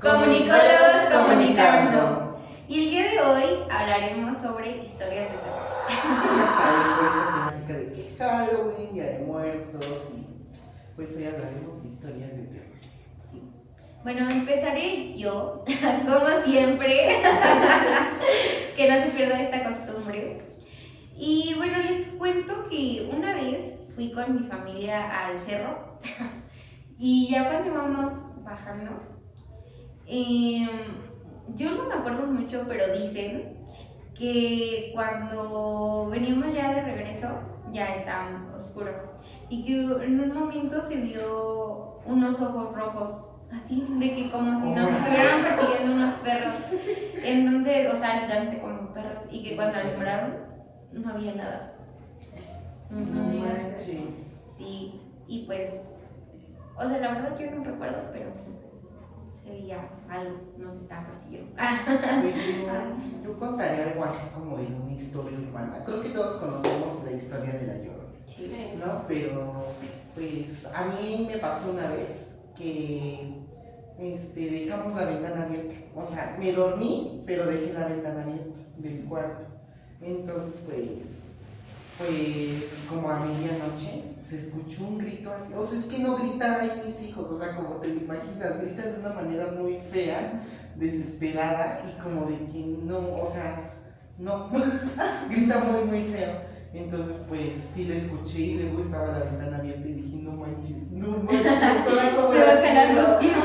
Comunicólogos comunicando. Y el día de hoy hablaremos sobre historias de terror. Ya saben, por esa temática de que Halloween, Día de Muertos, y pues hoy hablaremos de historias de terror. Sí. Bueno, empezaré yo, como siempre, que no se pierda esta costumbre. Y bueno, les cuento que una vez fui con mi familia al cerro y ya cuando íbamos bajando, yo no me acuerdo mucho, pero dicen que cuando veníamos ya de regreso ya estaba oscuro y que en un momento se vio unos ojos rojos, así de que como si nos estuvieran persiguiendo unos perros. Entonces, o sea, literalmente como perros, y que cuando alumbraron no había nada. No manches. Sí, y pues, o sea, la verdad yo no recuerdo, pero sí, se veía algo, nos estaban persiguiendo. Pues yo contaré algo así como de una historia urbana. Creo que todos conocemos la historia de La Llorona, Sí. ¿no? Pero pues a mí me pasó una vez que dejamos la ventana abierta. O sea, me dormí, pero dejé la ventana abierta del cuarto. Entonces pues como a medianoche se escuchó un grito así. O sea, es que no gritan ahí mis hijos, o sea, como te lo imaginas, gritan de una manera muy fea, desesperada y como de que no, o sea, no, grita muy, muy feo. Entonces, pues sí la escuché y luego estaba la ventana abierta y dije, no manches, era como Me va a jalar la los pies.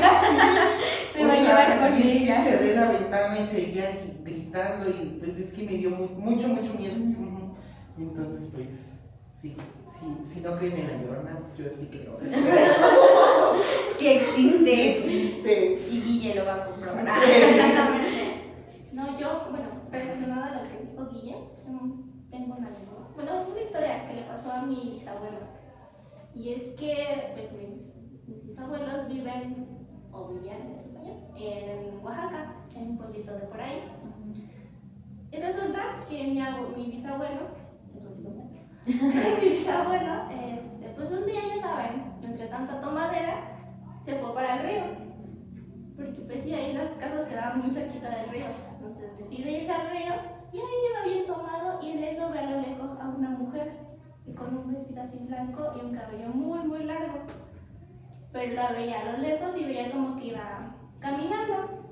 Me va a llevar con y es que ella. cerré la ventana y seguía gritando y pues es que me dio mucho miedo. Entonces, pues, sí, si no creen en La Llorona, yo sí creo que Que existe. sí existe. Y Guille lo va a comprobar. No, yo, bueno, relacionado a lo que dijo Guille, tengo una historia que le pasó a mi bisabuelo. Y es que, pues, mis bisabuelos viven, o vivían en esos años, en Oaxaca, en un pueblito de por ahí. Y resulta que mi bisabuelo, pues un día, ya saben, entre tanta tomadera, se fue para el río. Porque pues sí, ahí las casas quedaban muy cerquita del río. Entonces decide irse al río y ahí iba bien tomado y en eso ve a lo lejos a una mujer y con un vestido así blanco y un cabello muy, muy largo. Pero la veía a lo lejos y veía como que iba caminando.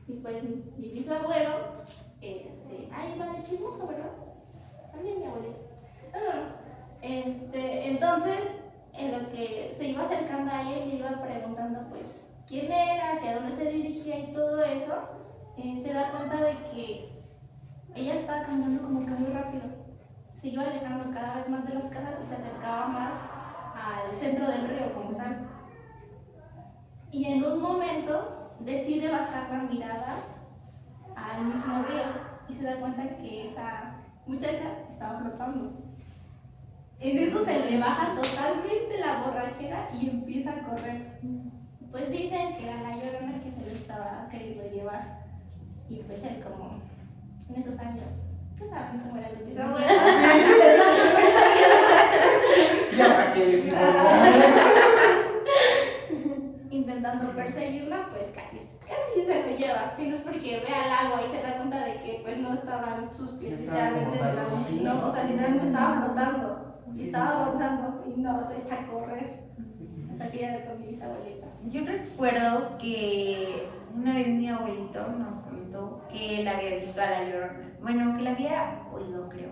Y pues mi bisabuelo, ahí va de chismoso, ¿verdad? También mi abuelita. Entonces, en lo que se iba acercando a ella y le iba preguntando, pues, quién era, hacia dónde se dirigía y todo eso, se da cuenta de que ella estaba caminando como que muy rápido. Se iba alejando cada vez más de las casas y se acercaba más al centro del río como tal. Y en un momento decide bajar la mirada al mismo río y se da cuenta que esa muchacha estaba flotando. En eso se le baja totalmente la borrachera y empieza a correr. Pues dicen que era La Llorona que se lo estaba queriendo llevar. Y pues él, como en esos años, ¿qué saben cómo era el bisabuelo? Ya para qué decir. Intentando perseguirla, pues casi se lo lleva. Si no es porque ve al agua y se da cuenta de que pues no estaban sus pies literalmente en el agua. No, o sea, literalmente estaba flotando. Y estaba avanzando y no, se echa a correr. Hasta que ya con mi bisabuelita. Yo recuerdo que una vez mi abuelito nos contó que él había visto a La Llorona. Bueno, que la había oído, creo.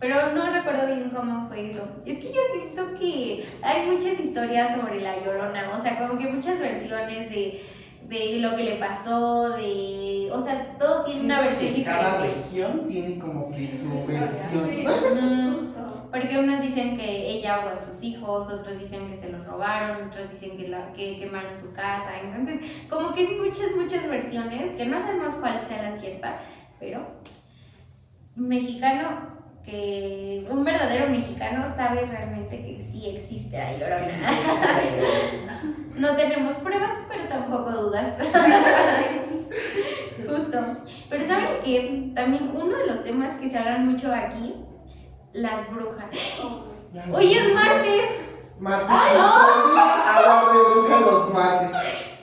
Pero no recuerdo bien cómo fue eso. Es que yo siento que hay muchas historias sobre La Llorona. O sea, como que muchas versiones de lo que le pasó, o sea, todos tienen una versión diferente. Cada región tiene como que su versión. Sí, justo. Porque unos dicen que ella ahogó a sus hijos, otros dicen que se los robaron, otros dicen que quemaron su casa. Entonces, como que hay muchas versiones, que no sabemos cuál sea la cierta, pero un verdadero mexicano sabe realmente que sí existe La Llorona. No tenemos pruebas, pero tampoco dudas. Justo. Pero ¿saben qué? También uno de los temas que se hablan mucho aquí, las brujas. Hoy es martes. Martes. ¡Ay, no! Hablar de brujas los martes.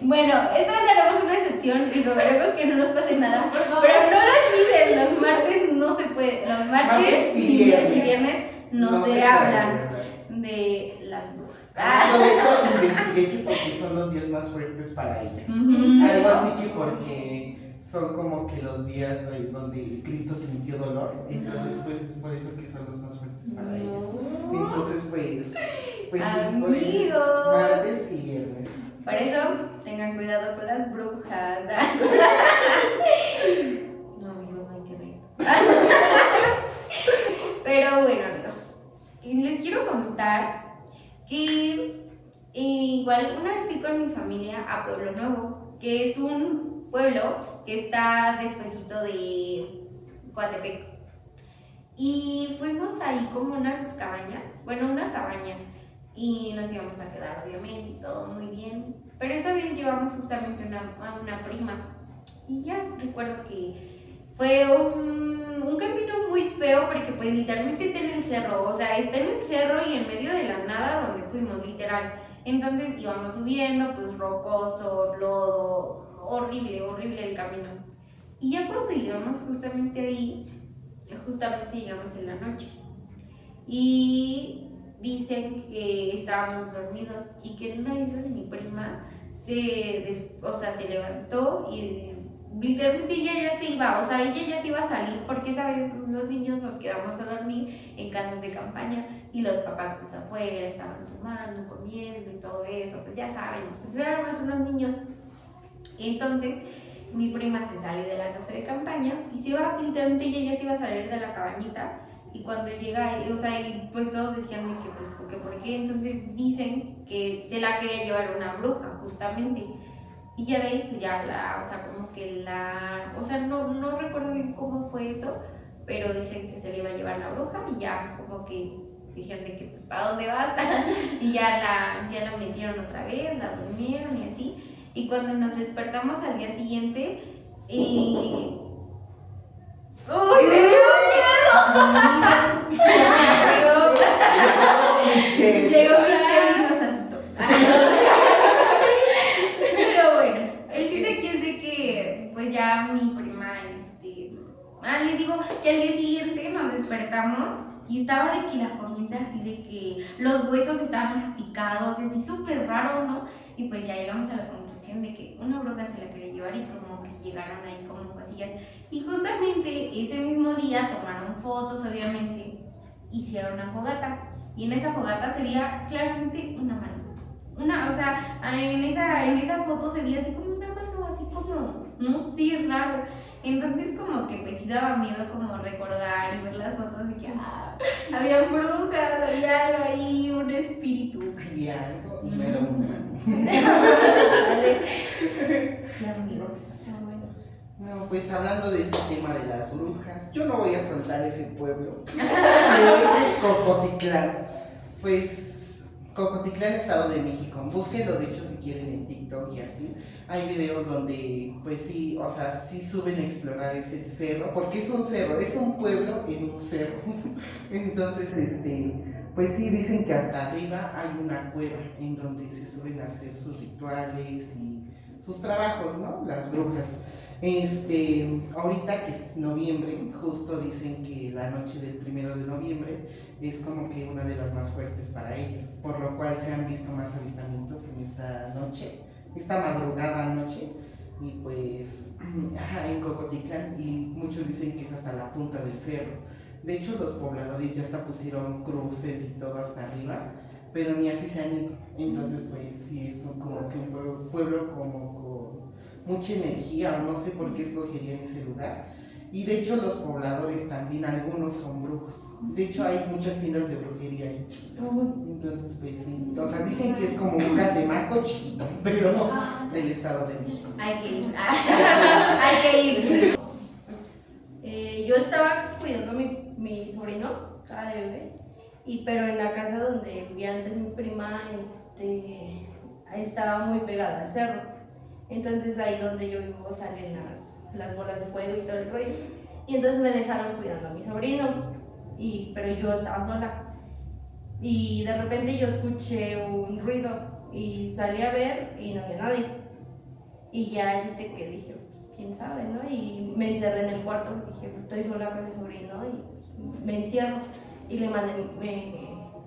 Bueno, esta vez haremos una excepción y rogaremos que no nos pase nada. Pero no lo olviden, los martes no se puede. Los martes y viernes no se hablan de las brujas. Hablando de eso, investigué que porque son los días más fuertes para ellas. Algo así que porque son como que los días donde Cristo sintió dolor. Entonces, pues es por eso que son los más fuertes para ellas. Entonces, pues sí, por eso es martes y viernes. Por eso, tengan cuidado con las brujas. No, amigos, no hay que reír. Pero bueno, amigos, les quiero contar que igual una vez fui con mi familia a Pueblo Nuevo, que es un pueblo que está despuesito de Coatepec. Y fuimos ahí como unas cabañas, bueno, una cabaña. Y nos íbamos a quedar, obviamente, y todo muy bien. Pero esa vez llevamos justamente a una prima. Y ya recuerdo que fue un camino muy feo porque pues literalmente está en el cerro. O sea, está en el cerro y en medio de la nada donde fuimos, literal. Entonces íbamos subiendo, pues rocoso, lodo, horrible, horrible el camino. Y ya cuando llegamos justamente ahí, justamente llegamos en la noche. Y dicen que estábamos dormidos y que en una de esas mi prima se levantó y literalmente ella ya se iba, o sea, ella ya se iba a salir porque esa vez los niños nos quedamos a dormir en casas de campaña y los papás pues afuera estaban tomando, comiendo y todo eso, pues ya saben, pues éramos unos niños. Entonces mi prima se sale de la casa de campaña y se va, literalmente ella ya se iba a salir de la cabañita. Y cuando llega, o sea, y pues todos decían de que, pues, ¿por qué? Entonces dicen que se la quería llevar una bruja, justamente. Y ya de ahí, pues ya o sea, como que o sea, no recuerdo bien cómo fue eso, pero dicen que se le iba a llevar la bruja y ya como que dijeron de que, pues, ¿para dónde vas? Y ya la metieron otra vez, la durmieron y así. Y cuando nos despertamos al día siguiente, ¡uy, me dio Llegó Michelle y nos asustó. Pero bueno, el chiste aquí es de que pues ya mi prima, les digo que al día siguiente nos despertamos y estaba de que la corriente así de que los huesos estaban masticados, así súper raro, ¿no? Y pues ya llegamos a la conclusión de que una bruja se la quería llevar y como que llegaron ahí como cosillas. Y justamente ese mismo día tomaron fotos, obviamente, hicieron una fogata. Y en esa fogata se veía claramente una mano. O sea, en esa foto se veía así como una mano, así como, no sé, raro. Entonces como que pues sí daba miedo como recordar y ver las fotos de que había brujas, había algo ahí, un espíritu. Había algo y no era un humano. Sí, amigos. No, pues hablando de este tema de las brujas, yo no voy a soltar ese pueblo, que es Cocotitlán. Pues Cocotitlán, Estado de México. Búsquenlo, de hecho, si quieren en TikTok y así. Hay videos donde, pues sí, o sea, sí suben a explorar ese cerro, porque es un cerro, es un pueblo en un cerro. Entonces, pues sí, dicen que hasta arriba hay una cueva en donde se suelen hacer sus rituales y sus trabajos, ¿no? Las brujas. Ahorita que es noviembre, justo dicen que la noche del 1 de noviembre es como que una de las más fuertes para ellas, por lo cual se han visto más avistamientos en esta noche, esta madrugada noche, y pues en Cocotitlán, y muchos dicen que es hasta la punta del cerro. De hecho, los pobladores ya hasta pusieron cruces y todo hasta arriba, pero ni así se han ido. Entonces, pues sí, es como que un pueblo como con mucha energía, o no sé por qué escogerían ese lugar. Y de hecho los pobladores también, algunos son brujos. De hecho hay muchas tiendas de brujería ahí. Entonces pues sí, o sea, dicen que es como un Catemaco chiquito, pero no del Estado de México. Hay que ir. Hay que ir. Yo estaba cuidando a mi sobrino, estaba de bebé, pero en la casa donde vivía antes mi prima estaba muy pegada al cerro. Entonces ahí donde yo vivo salen las bolas de fuego y todo el rollo. Y entonces me dejaron cuidando a mi sobrino, pero yo estaba sola. Y de repente yo escuché un ruido y salí a ver y no había nadie. Y ya que dije, pues quién sabe, ¿no? Y me encerré en el cuarto porque dije, pues estoy sola con mi sobrino y pues, me encierro. Y le mandé,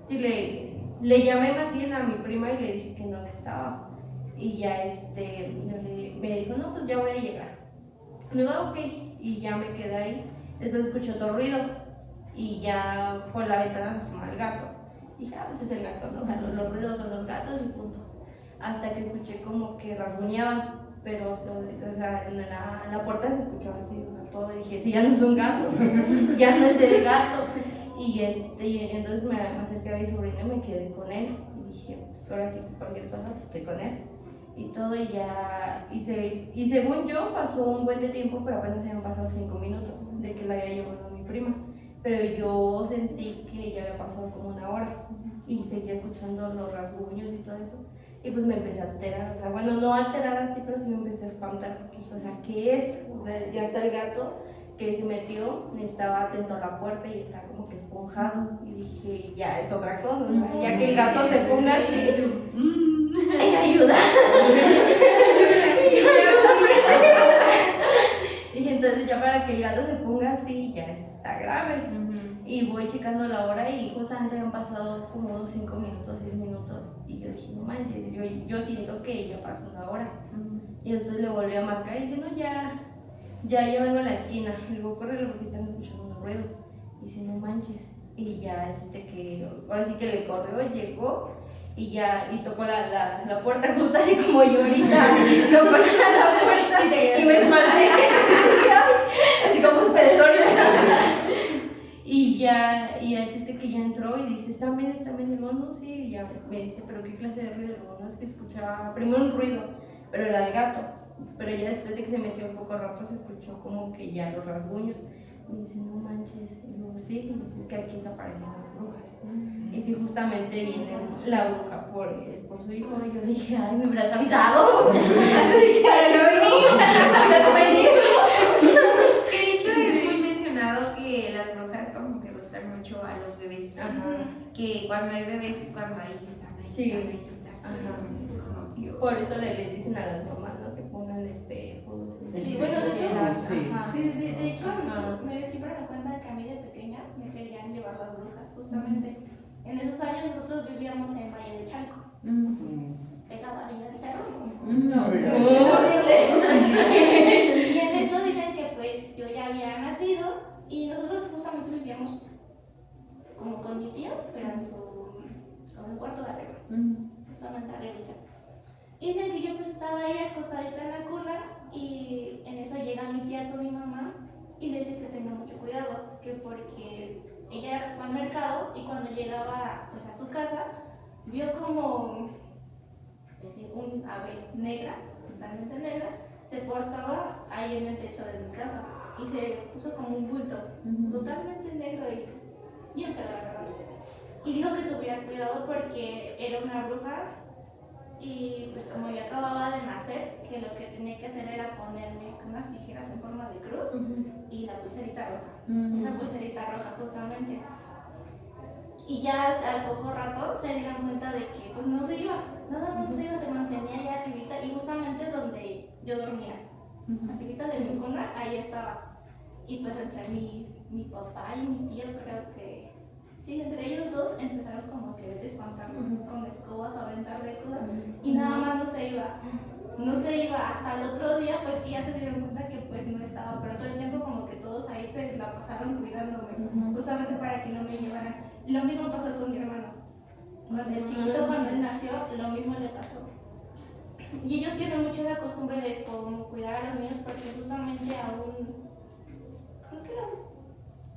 sí, le llamé más bien a mi prima y le dije que no estaba. Y ya me dijo, no, pues ya voy a llegar. Luego, ok, y ya me quedé ahí. Después escuché otro ruido y ya por la ventana se asoma el gato. Y dije, pues es el gato, ¿no? O sea, los ruidos son los gatos y punto. Hasta que escuché como que rasguñaban, pero o sea, en la puerta se escuchaba así, o sea, todo. Y dije, sí, ya no es un gato, ya no es el gato. Y entonces me acerqué a mi sobrino y me quedé con él. Y dije, pues ahora sí que cualquier cosa, pues estoy con él. Y todo, y ya, y según yo pasó un buen de tiempo, pero apenas habían pasado 5 minutos de que la había llevado mi prima. Pero yo sentí que ya había pasado como 1 hora y seguía escuchando los rasguños y todo eso. Y pues me empecé a alterar, o sea, bueno, no alterar así, pero sí me empecé a espantar, porque dije, o sea, ¿qué es? O sea, ya está el gato que se metió, estaba atento a la puerta y estaba como que esponjado. Y dije, ya es otra cosa, ¿no? Ya que el gato se ponga así, ¡ay, ayuda! Y entonces ya para que el gato se ponga así, ya está grave. Y voy checando la hora y justamente habían pasado como unos 5 minutos, 6 minutos. Y yo dije, no manches, yo siento que ya pasó 1 hora. Y después le volví a marcar y dije, no, ya vengo a la esquina. Y luego, córrele porque están escuchando unos ruidos. Y dice, no manches. Y ya que ahora sí que le corrió, llegó y tocó la puerta justo así como yo ahorita. Tocó la puerta y me espanté. Así como ustedes ahorita. Y el chiste que ya entró y dice, ¿están bien? Y digo, no, sí, y ya me dice, ¿pero qué clase de ruido? Digo, no, es que escuchaba primero un ruido, pero era el gato. Pero ya después de que se metió un poco rato se escuchó como que ya los rasguños. Me dice, no manches. Y digo, sí, y me dice, es que aquí se aparecen las brujas. Y si justamente viene la bruja por su hijo, y yo dije, ay, me hubieras avisado. Que de hecho es muy mencionado que las brujas como que gustan mucho a los bebés. Ajá. Que cuando hay bebés es cuando ahí están. Sí. Ajá. Por eso le dicen a las mamás, ¿no? Que pongan espejos. Sí, bueno, de hecho, Ajá. sí, de hecho, Ajá. siempre me cuenta que a mí de pequeña me querían llevar las brujas, justamente. En esos años nosotros vivíamos en Valle de Chalco, pegado a la Villa del Cerro. Y en eso dicen que pues yo ya había nacido y nosotros justamente vivíamos como con mi tío, pero en el cuarto de arriba, justamente arribita. Y dicen que yo pues estaba ahí acostadita en la cuna y en eso llega mi tía con mi mamá y le dice que tenga mucho cuidado, que porque ella fue al mercado y cuando llegaba pues a su casa vio como un ave negra, totalmente negra, se postaba ahí en el techo de mi casa y se puso como un bulto, totalmente negro y bien feo, la verdad. Y dijo que tuviera cuidado porque era una bruja y pues como yo acababa de nacer, que lo que tenía que hacer era ponerme unas tijeras en forma de cruz y la pulserita roja, esa pulserita roja justamente. Y ya al poco rato se dieron cuenta de que pues no se iba, nada más no se iba, se mantenía allá arribita y justamente donde yo dormía, arribita de mi cuna, ahí estaba. Y pues entre mi papá y mi tío creo que, sí, entre ellos dos empezaron como a querer espantarme con escobas, a aventarle cosas y nada más no se iba. No se iba, hasta el otro día pues que ya se dieron cuenta que pues no estaba, pero todo el tiempo como que todos ahí se la pasaron cuidándome, justamente para que no me llevaran. Y lo mismo pasó con mi hermano. Cuando el chiquito, cuando él nació, lo mismo le pasó. Y ellos tienen mucho la costumbre de como cuidar a los niños porque justamente a creo que era un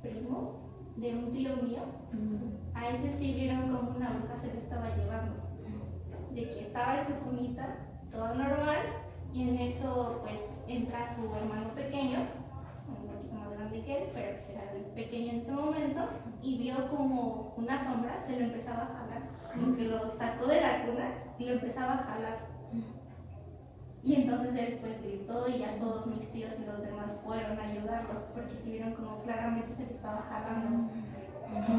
primo de un tío mío, a ese sí vieron como una bruja se le estaba llevando, de que estaba en su cunita, todo normal, y en eso pues entra su hermano pequeño, un poquito más grande que él, pero pues era el pequeño en ese momento, y vio como una sombra, se lo empezaba a jalar, como que lo sacó de la cuna y lo empezaba a jalar. Y entonces él pues gritó y ya todos mis tíos y los demás fueron a ayudarlo, porque si vieron como claramente se le estaba jalando.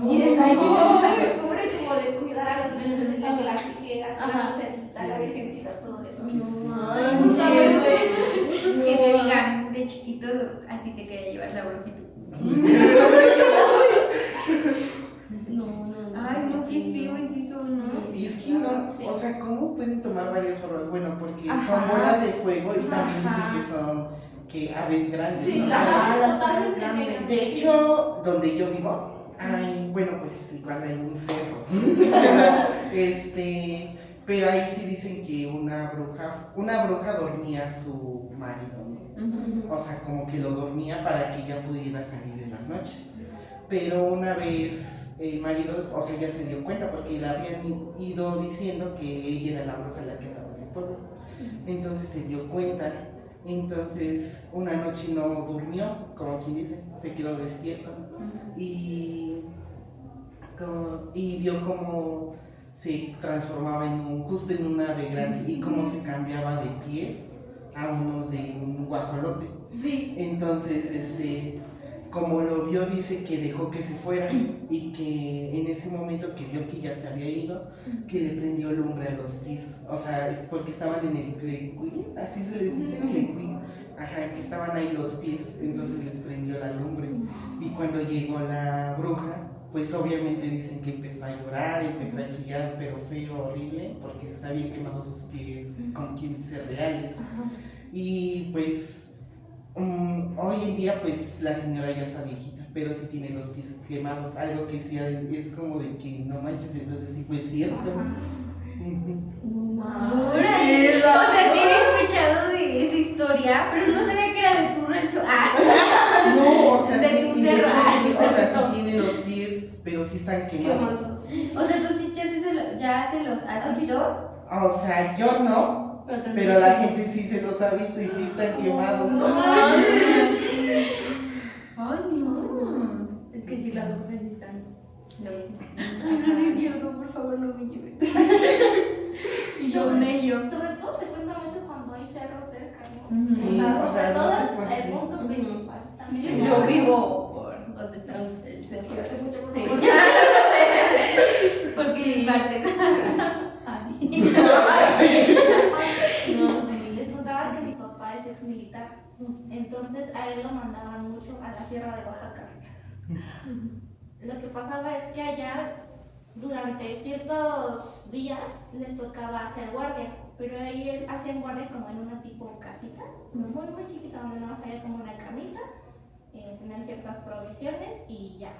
Y desde ahí tenemos la costumbre como de cuidar a los niños, decirle que las tijeras, que la pulserita, la virgencita, todo eso. Ay, Justamente. chiquito a ti te quería llevar la brujita. No. Ay, no, qué feo es eso, ¿no? Y es que no, Sí. o sea, ¿cómo pueden tomar varias formas? Bueno, porque Ajá. son bolas de fuego y también Ajá. dicen que son aves grandes, Sí, ¿no? las totalmente negras. De hecho, donde yo vivo, hay, bueno, pues igual hay un cerro. Pero ahí sí dicen que una bruja dormía a su marido, ¿no? O sea, como que lo dormía para que ella pudiera salir en las noches. Pero una vez el marido, o sea, ya se dio cuenta porque le habían ido diciendo que ella era la bruja la que andaba en el pueblo. Entonces se dio cuenta. Entonces una noche no durmió, como quien dice, se quedó despierto y vio cómo se transformaba justo en un ave grande y cómo se cambiaba de pies a unos de un guajolote. Sí. Entonces, como lo vio, dice que dejó que se fuera y que en ese momento que vio que ya se había ido, que le prendió lumbre a los pies. O sea, es porque estaban en el clecuy, así se les dice, clecuy. Ajá, que estaban ahí los pies, entonces les prendió la lumbre. Y cuando llegó la bruja, pues obviamente dicen que empezó a llorar, empezó a chillar, pero feo, horrible, porque se habían quemado sus pies con químicos reales. Y pues hoy en día pues la señora ya está viejita, pero sí tiene los pies quemados, algo que sí es como de que no manches, entonces sí fue cierto. Órale. O sea, sí había escuchado de esa historia, pero no sabía que era de tu rancho. Ah. No, o sea, De sí, tu y de cerro. hecho Ay, sí, de o sea, cerro. sí tiene los pies, pero sí están quemados. O sea, tú sí ya se los has visto. O sea, yo no, pero la gente sí se los ha visto y sí están quemados. Ay, no. Es que sí, las brujas sí están. Ay, no es cierto, por favor, no me lleven. Y yo Sobre- mello. Sobre todo se cuenta mucho cuando hay cerros cerca, ¿no? Sí, o o sea, todo no sé es por el qué. punto principal. También Sí, Yo vivo por donde está el cerro. Te escucho, por Sí. favor. Porque. Parte. No, sí. Les contaba que mi papá es ex militar, entonces a él lo mandaban mucho a la Sierra de Oaxaca. Lo que pasaba es que allá durante ciertos días les tocaba hacer guardia, pero ahí hacían guardia como en una tipo casita, muy chiquita, donde nada más había como una camita, tenían ciertas provisiones y ya,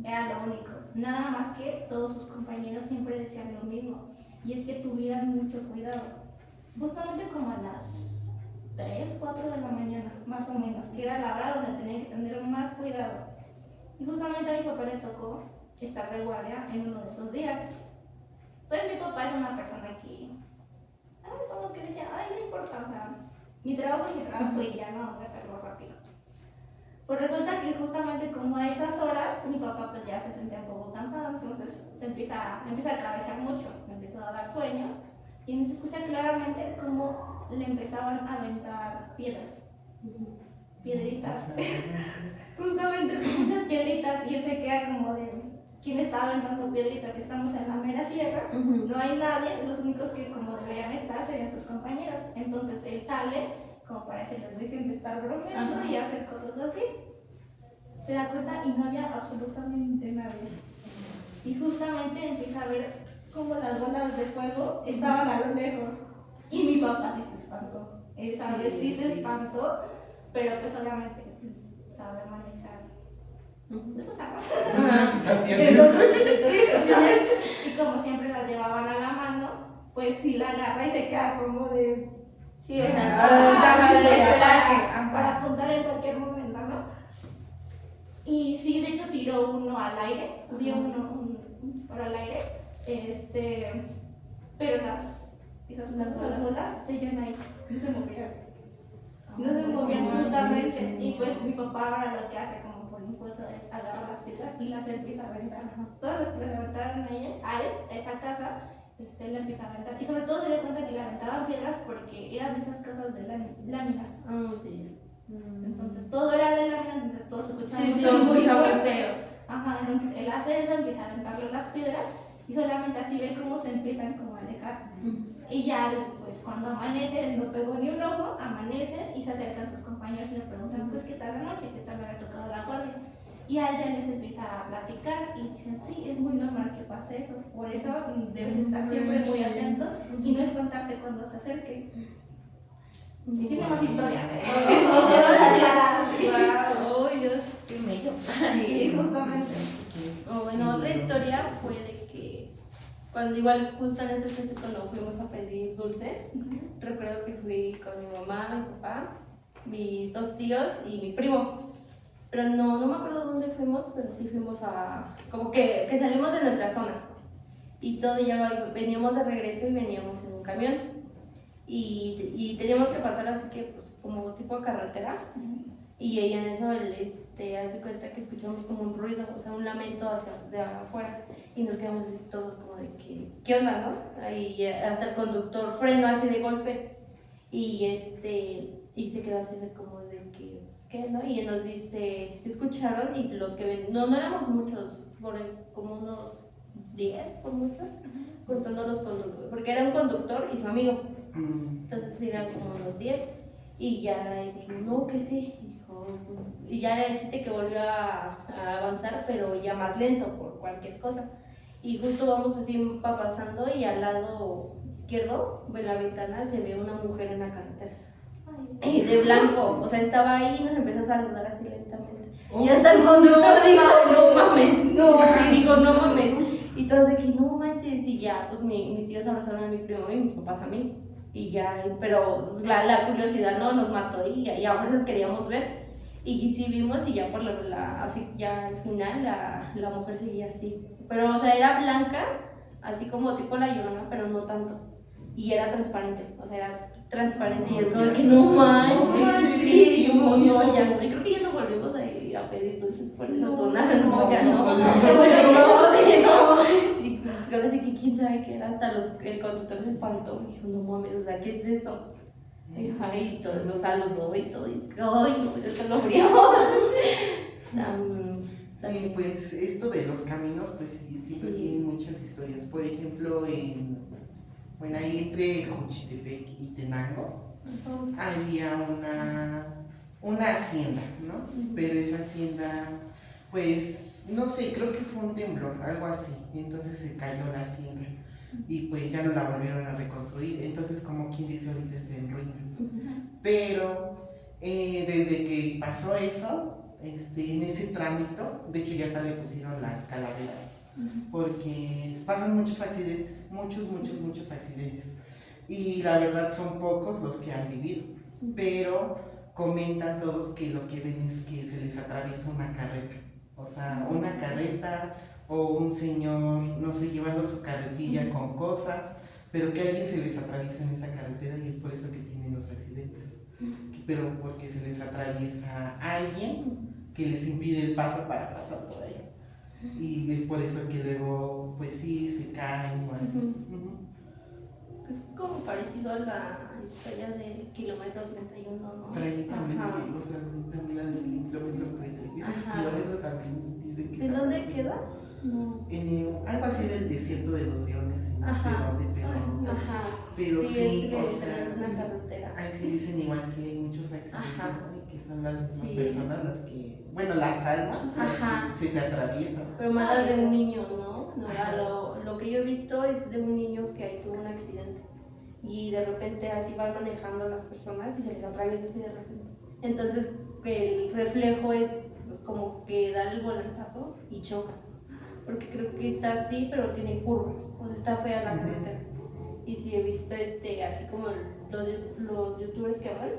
era lo único. Nada más que todos sus compañeros siempre decían lo mismo, y es que tuvieran mucho cuidado. Justamente como a las 3, 4 de la mañana, más o menos, que era la hora donde tenían que tener más cuidado. Y justamente a mi papá le tocó estar de guardia en uno de esos días. Pues mi papá es una persona que, como que decía, ay, no importa, o sea, mi trabajo es mi trabajo y ya no, voy a hacerlo rápido. Pues resulta que justamente como a esas horas, mi papá pues ya se sentía un poco cansado, entonces empieza a cabecear mucho, le empezó a dar sueño y se escucha claramente cómo le empezaban a aventar piedras, piedritas. Justamente muchas piedritas y él se queda como de quién está aventando piedritas. Estamos en la mera sierra, no hay nadie, los únicos que como deberían estar serían sus compañeros. Entonces él sale como para que les dejen de estar bromeando y hacer cosas así. Se da cuenta y no había absolutamente nadie. Y justamente empieza a ver como las bolas de fuego estaban a lo lejos. Y mi papá sí se espantó. Esa vez sí se espantó, pero pues obviamente sabe manejar esos armas. Entonces, y como siempre las llevaban a la mano, pues sí la agarra y se queda como de... Sí, o sea, para apuntar en cualquier momento, ¿no? Y sí, de hecho tiró uno al aire, dio un disparo al aire, pero las bolas seguían ahí, no se movían. No se movían justamente. Y pues mi papá ahora lo que hace como por impulso es agarrar las piedras y las empieza a aventar. Todas las que le aventaron a él, a esa casa, le empieza a aventar. Y sobre todo se dio cuenta que le aventaban piedras porque eran de esas casas de láminas. Entonces todo era de láminas, entonces todo se escuchaba muy fuerte. Ajá, entonces él hace eso, empieza a aventarle las piedras y solamente así ve cómo se empiezan como a alejar. Y ya, pues cuando amanece, él no pegó ni un ojo, amanece y y se acercan sus compañeros y le preguntan, pues, ¿qué tal la noche? ¿Qué tal le había tocado la guardia? Y a ella les empieza a platicar y dicen, sí, es muy normal que pase eso, por eso debes estar siempre muy atento y no espantarte cuando se acerquen. Y tiene más historias, ¿eh? ¡Ay, Dios! Qué bello. Sí, Sí, justamente. O bueno, otra historia fue de que cuando igual justo en estas fechas cuando fuimos a pedir dulces, recuerdo que fui con mi mamá, mi papá, mis 2 tíos y mi primo. Pero no me acuerdo dónde fuimos, pero sí fuimos a... como que salimos de nuestra zona. Y todo ya veníamos de regreso y veníamos en un camión. Y teníamos que pasar así que pues como tipo de carretera. Y en eso haz de cuenta que escuchamos como un ruido, o sea, un lamento hacia de afuera. Y nos quedamos así todos como de que, ¿qué onda, no? Y hasta el conductor frenó así de golpe. Y se quedó así de como de que, pues, ¿qué, no? Y él nos dice, ¿se escucharon? Y los que ven, no éramos muchos, como unos 10 por mucho, contando los conductores, porque era un conductor y su amigo. Entonces eran como unos 10. Y ya dijo, no, que sí. Y ya era el chiste que volvió a avanzar, pero ya más lento por cualquier cosa. Y justo vamos así pasando y al lado izquierdo de la ventana se ve una mujer en la carretera. De blanco, o sea, estaba ahí y nos empezó a saludar así lentamente. Y hasta el conductor dijo, no mames, no. Y dijo, no mames. Y todos de que no manches. Y ya, pues mis tíos abrazaron a mi primo y mis papás a mí. Y ya, pero pues, la curiosidad no nos mató y a fuerzas queríamos ver. Y sí vimos y ya por así ya al final la mujer seguía así. Pero o sea, era blanca, así como tipo la Llorona, pero no tanto. Y era transparente, o sea, era transparente y eso de que no manches. Sí, dijimos, no, ya no. Y creo que ya no volvimos a pedir dulces por esa zona. No, ya no. Y pues ahora sí que quién sabe qué era, hasta el conductor se espantó. Dijo, no mames, o sea, ¿qué es eso? Y todos nos saludó y todo, y es que, ay, no, esto lo frío. Sí, pues esto de los caminos, pues sí, siempre tienen muchas historias. Por ejemplo, ahí entre Juchitepec y Tenango había una hacienda, ¿no? Pero esa hacienda, pues, no sé, creo que fue un temblor, algo así. Entonces se cayó la hacienda. Y pues ya no la volvieron a reconstruir, entonces como quien dice ahorita está en ruinas. Pero desde que pasó eso, en ese trámite, de hecho ya se le pusieron las calaveras, porque pasan muchos accidentes, muchos accidentes, y la verdad son pocos los que han vivido, pero comentan todos que lo que ven es que se les atraviesa una carreta, o sea, una carreta o un señor, no sé, llevando su carretilla con cosas, pero que alguien se les atraviesa en esa carretera y es por eso que tienen los accidentes. Pero porque se les atraviesa alguien que les impide el paso para pasar por ahí. Y es por eso que luego, pues sí, se caen o así. Es como parecido a la historia del kilómetro 31, ¿no? Prácticamente, o sea, también la del kilómetro 30. Ese kilómetro también dicen que... ¿De dónde queda? No. Algo así del desierto de los leones, no sé dónde, pero sí, o sea, es una carretera. ahí sí dicen igual que hay muchos accidentes, ¿no? Y que son las mismas personas las que, bueno, las almas las que se te atraviesan. Pero más de un niño, ¿no? Lo que yo he visto es de un niño que ahí tuvo un accidente y de repente así van manejando las personas y se les atraviesa así de repente. Entonces el reflejo es como que dar el volantazo y choca. Porque creo que está así, pero tiene curvas, o sea, está fea la carretera. Y sí he visto así como los youtubers que van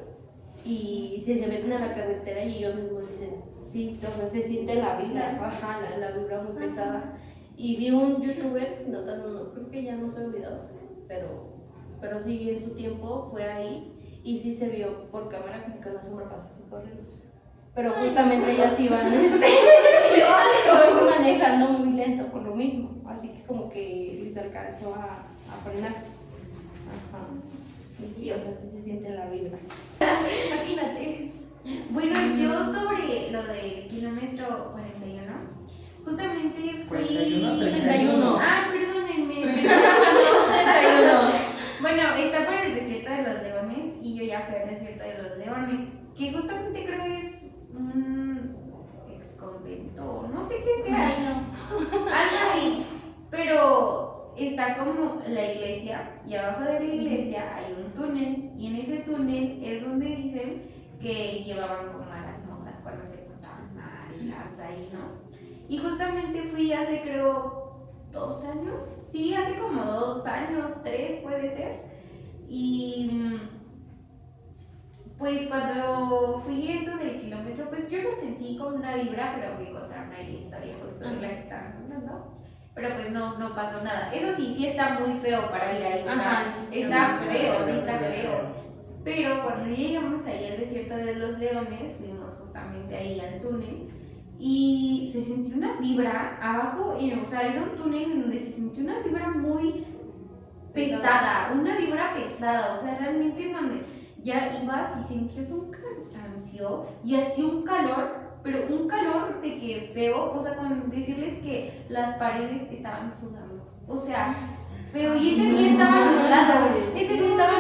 y se meten a la carretera y ellos mismos dicen, sí, o sea, se siente la vibra, la vibra muy pesada. Y vi un youtuber, no, creo que ya no sube videos, pero sí en su tiempo fue ahí y sí se vio por cámara como que una sombra pasó así corriendo. Pero justamente ellas iban manejando muy lento por lo mismo, así que como que les alcanzó a frenar. Y sí, o sea, sí se siente la vibra. Imagínate. Bueno, yo sobre lo del kilómetro 41, justamente fui... 31. Ah, perdónenme. 31. Bueno, está por el desierto de los leones y yo ya fui al desierto desierto de los leones, que justamente creo que es un ex convento, no sé qué sea, Ay, no. algo así, pero está como la iglesia y abajo de la iglesia hay un túnel y en ese túnel es donde dicen que llevaban como a las monjas cuando se portaban mal y las ahí, ¿no? Y justamente fui hace creo 2 años, sí, hace como 2 años, 3 puede ser, y pues cuando fui eso del kilómetro, pues yo lo sentí con una vibra, pero me contaron ahí la historia justo de la que estaban contando. Pero pues no pasó nada. Eso sí, sí está muy feo para ir ahí. O sea, Ajá, sí, está sí, feo, sí, sí está sí, feo. Pero cuando llegamos ahí al desierto de los leones, fuimos justamente ahí al túnel y se sintió una vibra abajo, o sea, era un túnel en donde se sintió una vibra muy pesada, una vibra pesada, o sea, realmente en donde ya ibas y sentías un cansancio y hacía un calor, pero un calor de que feo, o sea, con decirles que las paredes estaban sudando, o sea, feo, y ese día estaba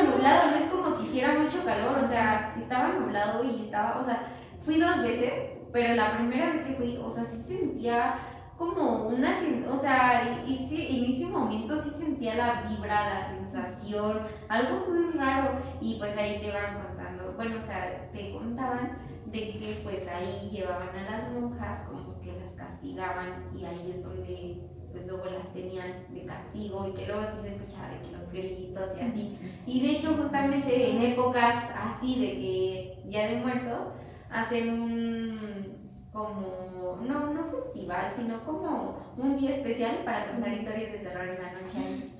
nublado, no es como que hiciera mucho calor, o sea, estaba nublado y estaba, o sea, fui 2 veces, pero la primera vez que fui, o sea, sí sentía como una, o sea, y sí, en ese momento sí sentía la vibra, la sensación, algo muy raro, y pues ahí te van contando, bueno, o sea, te contaban de que pues ahí llevaban a las monjas, como que las castigaban, y ahí es donde pues luego las tenían de castigo, y que luego sí se escuchaba de que los gritos y así, y de hecho justamente en épocas así de que Día de Muertos, hacen como, no festival, sino como un día especial para contar historias de terror en la noche ahí.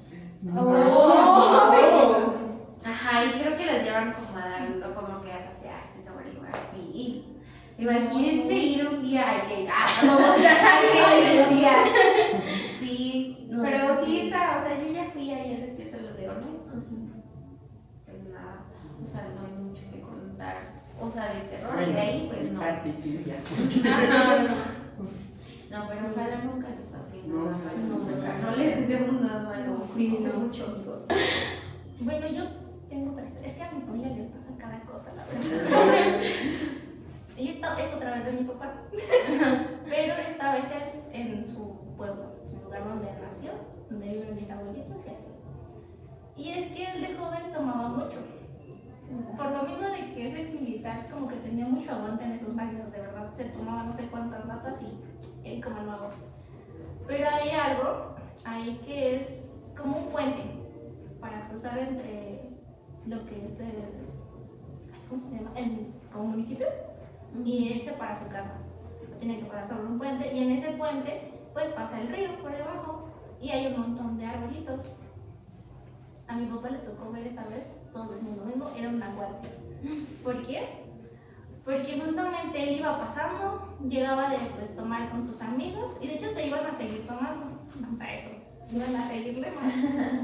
¡Oh! Ajá, y creo que los llevan como a darlo, como que a pasearse sobre algo así. Imagínense ir un día, hay que ir un día. Sí, No, pero sí. sí está, o sea, yo ya fui ahí al desierto de los leones. Pues nada, o sea, no hay mucho que contar. O sea, de terror, y de ahí pues no. Parte tuya. Ajá, no, pero ojalá nunca les pase No, nada malo, no, nunca. no. No les deseamos nada malo. Sí, Cuídense no. mucho, amigos. Bueno, yo tengo otra historia. Es que a mi familia le pasa cada cosa, la verdad. Y esta es otra vez de mi papá. Pero esta vez es en su pueblo, en el lugar donde nació, donde viven mis abuelitos y así. Y es que él de joven tomaba mucho. Por lo mismo de que es ex militar, como que tenía mucho aguante en esos años, de verdad. Se tomaba no sé cuántas latas y él como nuevo. Pero hay algo ahí que es como un puente para cruzar entre lo que es el, ¿cómo se llama? El como municipio, y irse para su casa. Tiene que pasar sobre un puente y en ese puente pues pasa el río por debajo y hay un montón de arbolitos. A mi papá le tocó ver esa vez, todos decimos lo mismo, era un nahual. ¿Por qué? Porque justamente él iba pasando, llegaba de pues, tomar con sus amigos y de hecho se iban a seguir tomando, hasta eso, iban a seguirle más.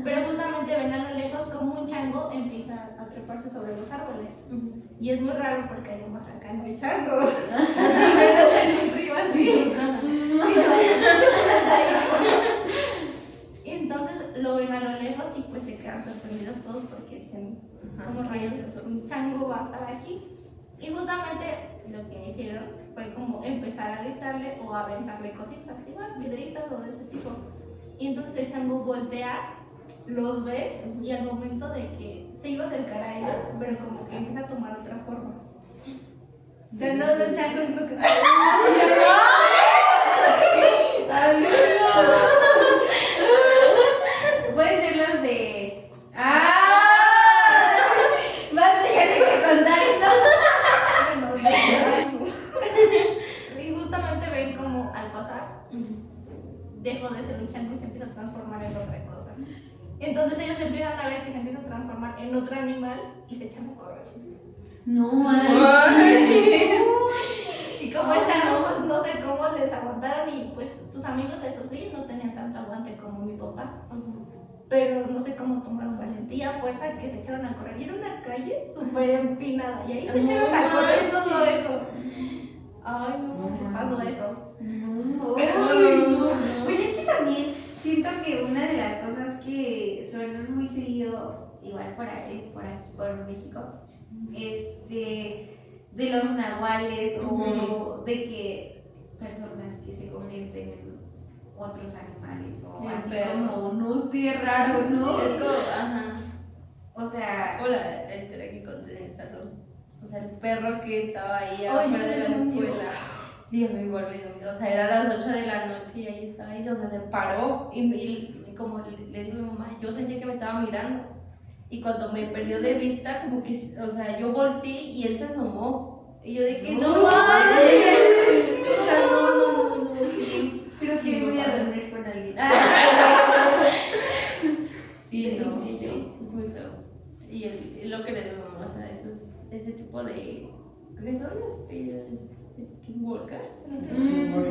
Pero justamente ven a lo lejos como un chango empieza a treparse sobre los árboles. Y es muy raro porque hay un acá no hay changos. Y menos en un río así. Y entonces lo ven a lo lejos y pues se quedan sorprendidos todos porque dicen, ¿cómo rayos un chango va a estar aquí? Y justamente lo que hicieron fue como empezar a gritarle o a aventarle cositas, igual, piedritas o de ese tipo. Y entonces el chango voltea, los ve y al momento de que se iba a acercar a ellos, pero como que empieza a tomar otra forma. Pero no es un chango, sino que... Pueden ser los de. Basta, ya no hay que contar esto. Y justamente ven como al pasar dejó de ser un chango y se empieza a transformar en otra cosa. Entonces ellos empiezan a ver que se empieza a transformar en otro animal y se echan a correr. No manches. Y como estaban, pues no sé cómo les aguantaron y pues sus amigos, eso sí, no tenían tanto aguante como mi papá. Pero no sé cómo tomaron valentía, fuerza, que se echaron a correr. Y era una calle súper empinada y ahí se echaron a correr todo eso. Ay, no, les pasó eso. No. Bueno, es que también siento que una de las cosas que suenan muy seguido, igual por aquí, por México, de los nahuales o de que personas que se convierten en otros animales o así como, no sé, raro, ¿no? Es como, ajá. O sea, O la historia que conté en el salón. O sea, el perro que estaba ahí Ay, afuera de la sí, me dio miedo. escuela. Sí, a mí igual me dio miedo. O sea, era a las 8 de la noche y ahí estaba ahí. O sea, se paró y como le dijo a mi mamá, yo sentía que me estaba mirando. Y cuando me perdió de vista, como que, o sea, yo volteé y él se asomó. Y yo dije, no, No, manches. O sea, no, sí. creo que Sí, voy a papá. dormir con alguien. Sí, no, Y yo. muy feo. Y lo que le digo a mamá, o sea, ese tipo de. ¿Qué son los skinwalker?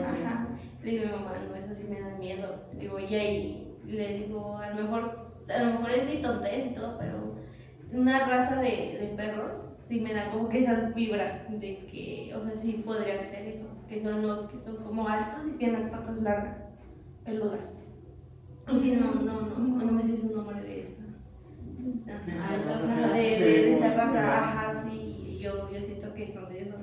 Ajá. Le digo a mi mamá, no, eso sí me da miedo. Digo, y ahí le digo, a lo mejor es mi tontería y todo, pero una raza de perros sí me dan como que esas vibras de que, o sea, sí podrían ser esos, que son los que son como altos y tienen las patas largas, peludas. Y no me sé su nombre de esa. Ajá, de esa raza, ajá, sí, yo siento que son de esos.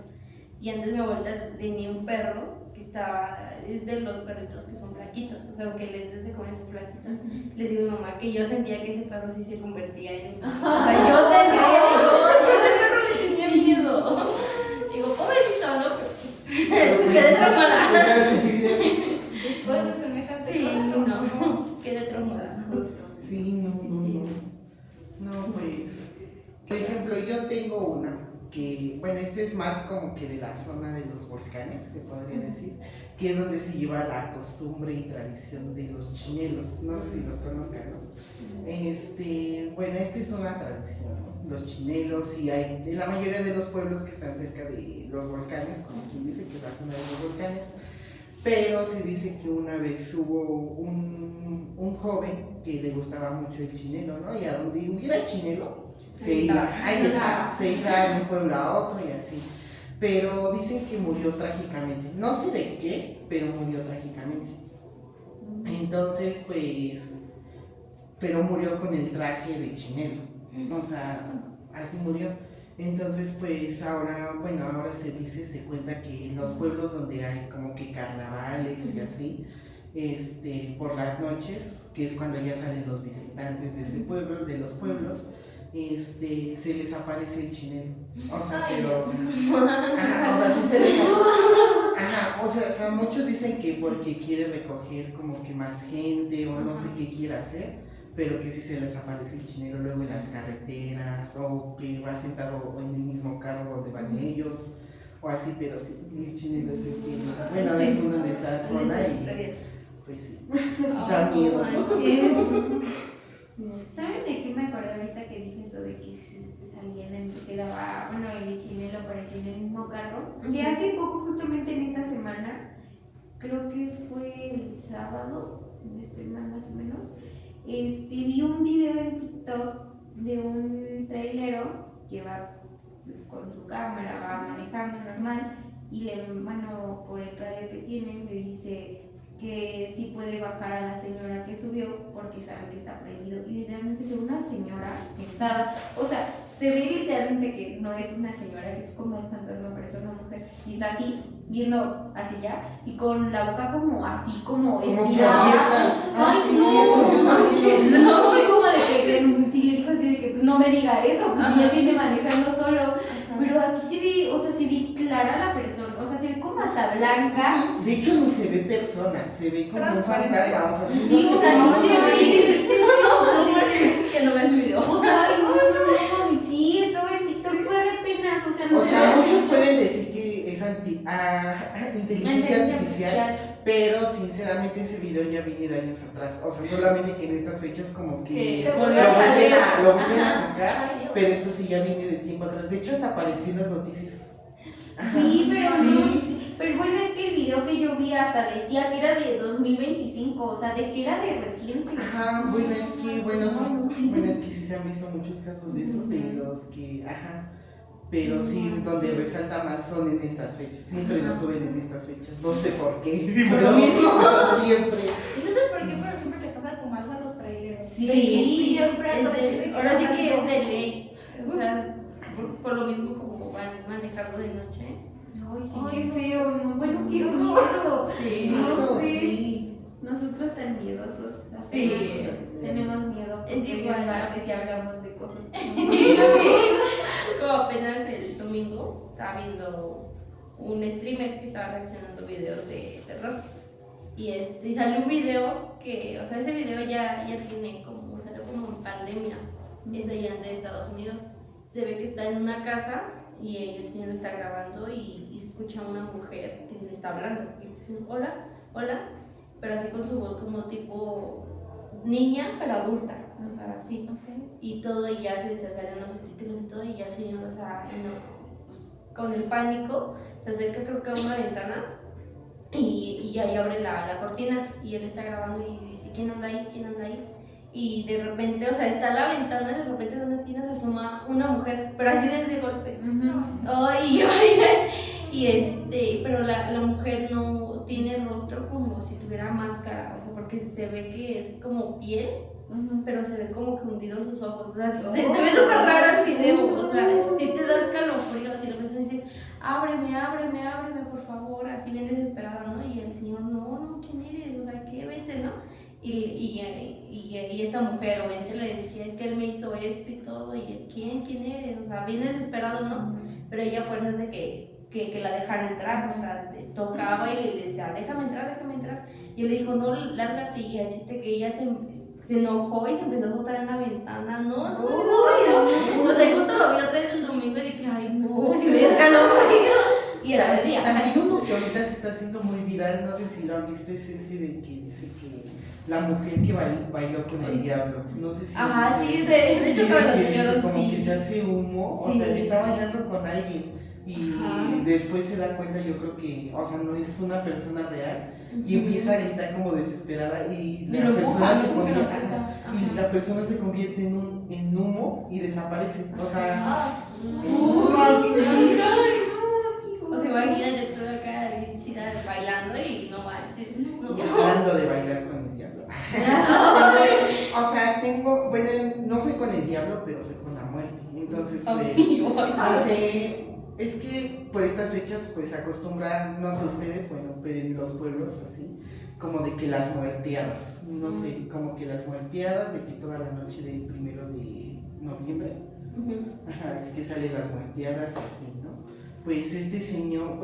Y antes mi abuelita tenía un perro que es de los perritos que son flaquitos, o sea, que les des de comer son flaquitos. Le digo a mi mamá que yo sentía que ese perro sí se convertía en. O sea, yo sentía, yo a ese perro le tenía miedo. Digo, pobrecito, ¿no? Pero pues, quedé traumada. Después de semejante Sí, cosa, no, quedé traumada. Justo. Sí, no, pues, por ejemplo, yo tengo una que, bueno, este es más como que de la zona de los volcanes, se podría decir, que es donde se lleva la costumbre y tradición de los chinelos, no sé si los conozcan, ¿no? Bueno, esta es una tradición, ¿no? Los chinelos, y hay en la mayoría de los pueblos que están cerca de los volcanes, como quien dice que es la zona de los volcanes, pero se dice que una vez hubo un joven que le gustaba mucho el chinelo, ¿no? Y a donde hubiera chinelo, ahí estaba, se iba de un pueblo a otro y así. Pero dicen que murió trágicamente. No sé de qué, pero murió trágicamente. Entonces, pues, pero murió con el traje de chinelo. O sea, así murió. Entonces, pues ahora se cuenta que en los pueblos donde hay como que carnavales y así, por las noches, que es cuando ya salen los visitantes de ese pueblo, de los pueblos, se les aparece el chinelo. O sea, pero. Ajá, o sea, sí se les aparece. Ajá, o sea, muchos dicen que porque quiere recoger como que más gente o no sé qué quiere hacer, pero que si se les aparece el chinelo luego en las carreteras o que va sentado en el mismo carro donde van ellos o así, pero sí, el chinelo es el que, bueno, es uno de esas zonas y pues sí, da miedo. ¿Saben de qué me acordé ahorita que dije eso de que salían en que quedaba, bueno, el chinelo aparecía en el mismo carro? Que hace poco, justamente en esta semana, creo que fue el sábado, no estoy mal más o menos, vi un video en TikTok de un trailero que va pues, con su cámara, va manejando normal y bueno, por el radio que tienen le dice que sí puede bajar a la señora que subió porque sabe que está prohibido y literalmente se ve una señora sentada, o sea, se ve literalmente que no es una señora, que es como un fantasma, parece una mujer y está así, viendo hacia allá y con la boca como así, como que estirada. abierta. Ay, Sí, no, fue como de que sí, dijo así de que pues, no me diga eso, pues si ya viene manejando solo, pero así se ve, o sea, se ve clara la persona, o sea, se ve como hasta blanca. De hecho, ni se ve persona, se ve como un fantasma, o sea, Sí, o sea, sí se ve, o sea, se ve. Que no veas video. O sea, ay, no, y sí, esto en TikTok fue de penas, o sea, no O sé. sea, muchos pueden decir que es inteligencia artificial, pero sinceramente ese video ya viene de años atrás. O sea, solamente que en estas fechas como que Que lo volvió a salir. vuelven a sacar, Ay, Dios. pero esto sí ya viene de tiempo atrás. De hecho, hasta apareció en las noticias. Ajá. Sí, pero sí. no, pero bueno, es que el video que yo vi hasta decía que era de 2025, o sea, de que era de reciente. Ajá, bueno, es que sí se han visto muchos casos de esos, de los que, pero sí, donde resalta más son en estas fechas, siempre lo suben en estas fechas, no sé por qué, Por lo mismo. pero siempre. Y no sé por qué, pero siempre le pasa como algo a los traileros. Sí, De que siempre Es lo tienen que ahora sí pasar que es todo. de ley. O sea, por lo mismo como van manejando de noche. Ay, sí, Ay, qué no. feo, no, bueno, qué No. miedo. Sí. No, sí. sí. Nosotros tan miedosos. Sí. Tenemos miedo. Es porque igual. el martes ya hablamos de cosas. Como apenas el domingo estaba viendo un streamer que estaba reaccionando videos de terror. Y salió un video que, o sea, ese video ya tiene como, salió como en pandemia. Es allá de Estados Unidos. Se ve que está en una casa y el señor está grabando y se escucha una mujer que le está hablando. Y dice, hola, hola, pero así con su voz como tipo niña, pero adulta. O sea, así. Y todo, y ya se salen los subtítulos y todo, y ya el señor, o sea, pues, con el pánico, se acerca creo que a una ventana y ahí abre la cortina y él está grabando y dice, ¿quién anda ahí? ¿Quién anda ahí? Y de repente, o sea, está la ventana y de repente en una esquina se asoma una mujer, pero así de golpe. Pero la mujer no tiene rostro como si tuviera máscara, o sea, porque se ve que es como piel, pero se ve como que hundidos sus ojos, o sea, se ve súper raro el video, o sea, si te das calofrío, así lo ves y dice, ábreme, por favor, así bien desesperada, ¿no? Y el señor, no, ¿quién eres? O sea, ¿qué? Vete, ¿no? Y esta mujer obviamente le decía, es que él me hizo esto y todo, y él, ¿quién eres? O sea, bien desesperado, ¿no? Pero ella fuerzas de que la dejara entrar, o sea, tocaba y le decía, déjame entrar. Y él le dijo, no, lárgate, y el chiste que ella se enojó y se empezó a botar en la ventana, no. O sea, justo lo vi otra vez el domingo y dije, ay, no, si me escalofrío. Y era de día. También uno que ahorita se está haciendo muy viral, no sé si lo han visto, es ese de que dice que la mujer que bailó con el diablo, no sé si Ajá, sí, sí, de hecho de cuando que lo vieron, como sí. que se hace humo, o Sí. sea, está bailando con alguien y Ajá. después se da cuenta, yo creo que, o sea, no es una persona real y empieza a gritar como desesperada y la persona se convierte, y la persona se convierte en humo y desaparece, o sea, O sea, imagínate tú acá bien chida bailando y no manches. y hablando de bailar con el diablo. O sea, bueno, no fue con el diablo, pero fue con la muerte. Entonces, pues, no sé, es que por estas fechas, pues, se acostumbran, no sé ustedes, bueno, pero en los pueblos así, como de que las muerteadas, no sé, como que las muerteadas, de que toda la noche del 1 de noviembre, ajá, es que salen las muerteadas y así, ¿no? Pues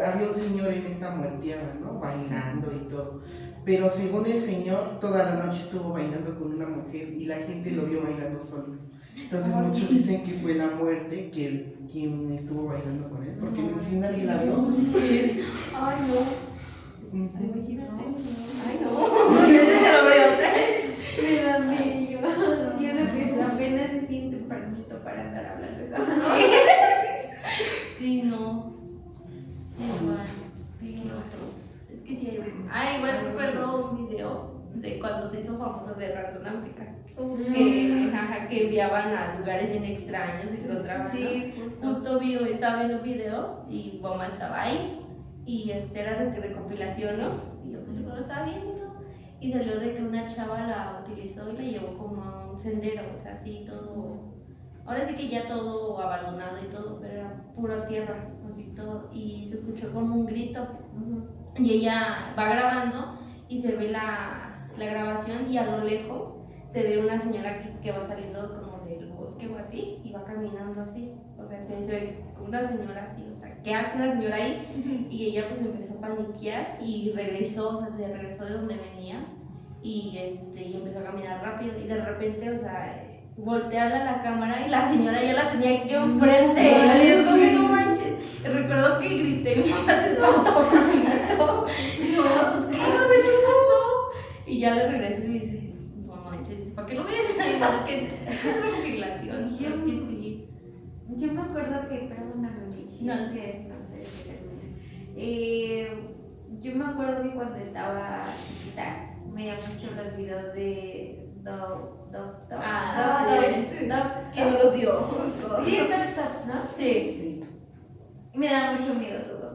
había un señor en esta muerteada, ¿no? Bailando y todo. Pero según el señor, toda la noche estuvo bailando con una mujer y la gente lo vio bailando solo. Entonces muchos dicen que fue la muerte quien estuvo bailando con él, porque si nadie la vio. Sí. Ay, no. Imagínate. Ay, no. Se lo veo. Me da miedo. Yo creo que apenas es bien tempranito para andar hablando de eso. Sí, no. Igual. ¿Qué otro? Es que sí hay un... igual recuerdo un video de cuando se hizo famoso de Randonáutica. Que enviaban a lugares bien extraños y se encontraban. Sí, ¿no? Justo estaba viendo un video y mamá estaba ahí y era recopilación, ¿no? Y yo pues lo estaba viendo y salió de que una chava la utilizó y la llevó como a un sendero, o sea, así todo. Ahora sí que ya todo abandonado y todo, pero era pura tierra, así todo. Y se escuchó como un grito. Y ella va grabando y se ve la grabación y a lo lejos se ve una señora que va saliendo como del bosque o así y va caminando así. O sea, se ve una señora así, o sea, ¿qué hace una señora ahí? Y ella pues empezó a paniquear y regresó, o sea, se regresó de donde venía y empezó a caminar rápido y de repente, o sea, voltea a la cámara y la señora ya la tenía aquí enfrente. Y es como que no manches. Recuerdo que grité, mi mamá se espantó caminando. Y yo, pues qué, no sé qué pasó. Y ya le regreso y me dice, no manches, ¿para qué lo ves? Y no, es que es recopilación, es que sí. Yo me acuerdo que, perdóname, Michi, No. es que no sé si termina. Yo me acuerdo que cuando estaba chiquita veía mucho los videos de Dog. Que no los dio. Sí, es Dog Tops, ¿no? Sí. Sí. Me da mucho miedo su voz.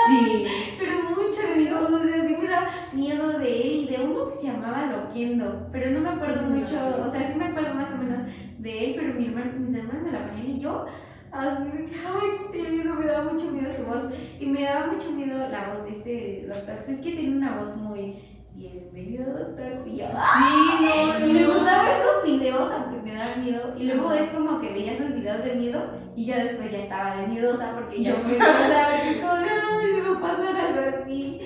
Sí. Pero mucho miedo, o sea, sí me da miedo de él y de uno que se llamaba Loquendo, pero no me acuerdo mucho, o sea, sí me acuerdo más o menos de él, pero mis hermanos me la ponían y yo Así de que, ay, qué temido, me daba mucho miedo su voz. Y me daba mucho miedo la voz de este doctor. Es que tiene una voz muy, bienvenido doctor. Y yo, Sí, y me gustaba ver sus videos, aunque me daban miedo. Y luego es como que veía sus videos de miedo y ya después ya estaba de miedosa porque ya me empezaba a ver que como de, ay, me va a pasar algo así.